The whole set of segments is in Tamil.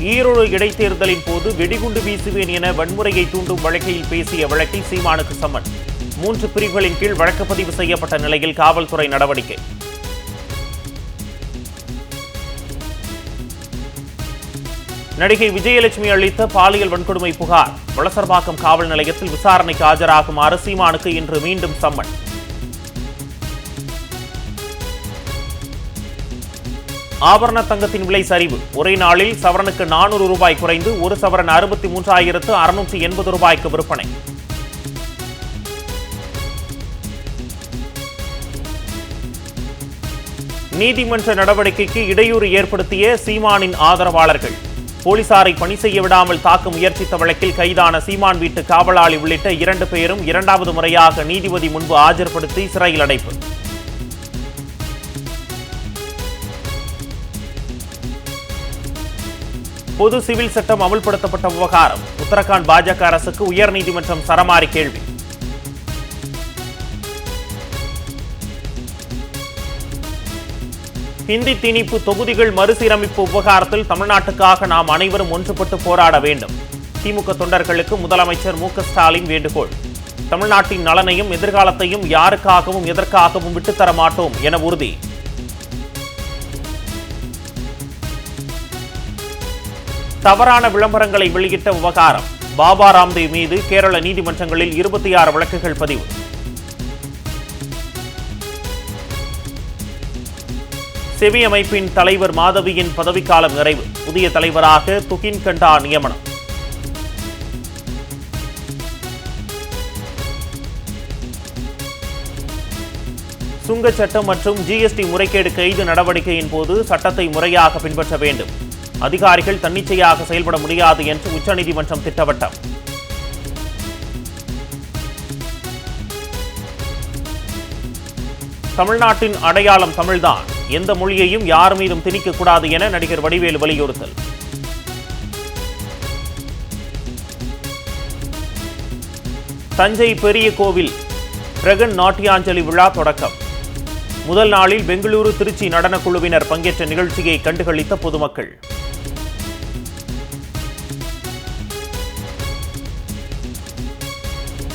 ஈரோடு இடைத்தேர்தலின் போது வெடிகுண்டு வீசுவேன் என வன்முறையை தூண்டும் வழக்கில் பேசிய வழக்கில் சீமானுக்கு சம்மன். 3 பிரிவுகளின் கீழ் வழக்கு பதிவு செய்யப்பட்ட நிலையில் காவல்துறை நடவடிக்கை. நடிகை விஜயலட்சுமி அளித்த பாலியல் வன்கொடுமை புகார். வளசர்பாக்கம் காவல் நிலையத்தில் விசாரணைக்கு ஆஜராகுமாறு சீமானுக்கு இன்று மீண்டும் சம்மன். ஆபரண தங்கத்தின் விலை சரிவு. ஒரே நாளில் சவரனுக்கு 400 ரூபாய் குறைந்து ஒரு சவரன் 63,680 ரூபாய்க்கு விற்பனை. நீதிமன்ற நடவடிக்கைக்கு இடையூறு ஏற்படுத்திய சீமானின் ஆதரவாளர்கள். போலீசாரை பணி செய்ய விடாமல் தாக்க முயற்சித்த வழக்கில் கைதான சீமான் வீட்டு காவலாளி உள்ளிட்ட 2 பேரும் 2வது முறையாக நீதிபதி முன்பு ஆஜர்படுத்தி சிறையில் அடைப்பு. பொது சிவில் சட்டம் அமல்படுத்தப்பட்ட விவகாரம். உத்தரகாண்ட் பாஜக அரசுக்கு உயர்நீதிமன்றம் சரமாரி கேள்வி. ஹிந்தி திணிப்பு தொகுதிகள் மறுசீரமைப்பு விவகாரத்தில் தமிழ்நாட்டுக்காக நாம் அனைவரும் ஒன்றுபட்டு போராட வேண்டும். திமுக தொண்டர்களுக்கு முதலமைச்சர் மு க ஸ்டாலின் வேண்டுகோள். தமிழ்நாட்டின் நலனையும் எதிர்காலத்தையும் யாருக்காகவும் எதற்காகவும் விட்டுத்தர மாட்டோம் என உறுதி. தவறான விளம்பரங்களை வெளியிட்ட விவகாரம். பாபா ராம்தேவ் மீது கேரள நீதிமன்றங்களில் 26 வழக்குகள் பதிவு. செவி அமைப்பின் தலைவர் மாதவியின் பதவிக்காலம் நிறைவு. புதிய தலைவராக துகின் கண்டா நியமனம். சுங்க சட்டம் மற்றும் ஜிஎஸ்டி முறைகேடு கைது நடவடிக்கையின் போது சட்டத்தை முறையாக பின்பற்ற வேண்டும். அதிகாரிகள் தன்னிச்சையாக செயல்பட முடியாது என்று உச்சநீதிமன்றம் திட்டவட்டம். தமிழ்நாட்டின் அடையாளம் தமிழ்தான். எந்த மொழியையும் யார் மீதும் திணிக்கக்கூடாது என நடிகர் வடிவேலு வலியுறுத்தல். தஞ்சை பெரிய கோவில் பிரகன் நாட்டியாஞ்சலி விழா தொடக்கம். முதல் நாளில் பெங்களூரு திருச்சி நடனக்குழுவினர் பங்கேற்ற நிகழ்ச்சியை கண்டுகளித்த பொதுமக்கள்.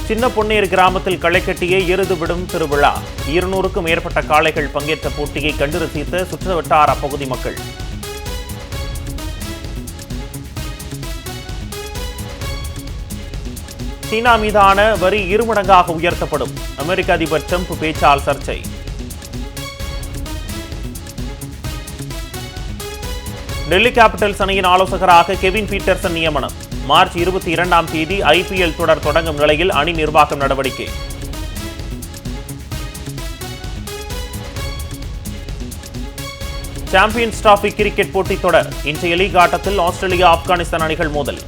சின்ன பொன்னேறு கிராமத்தில் களை கட்டிய எருது விடும் திருவிழா. 200க்கும் மேற்பட்ட காளைகள் பங்கேற்ற போட்டியை கண்டு ரசித்த சுற்றுவட்டார பகுதி மக்கள். சீனா மீதான வரி 2 மடங்காக உயர்த்தப்படும். அமெரிக்க அதிபர் டிரம்ப் பேச்சால் சர்ச்சை. டெல்லி கேபிட்டல்ஸ் அணியின் ஆலோசகராக கெவின் பீட்டர்சன் நியமனம். மார்ச் 22ஆம் தேதி IPL தொடர் தொடங்கும் நிலையில் அணி நிர்வாகம் நடவடிக்கை. சாம்பியன்ஸ் டிராபி கிரிக்கெட் போட்டித் தொடர். இன்றைய லீக் ஆட்டத்தில் ஆஸ்திரேலியா ஆப்கானிஸ்தான் அணிகள் மோதல்.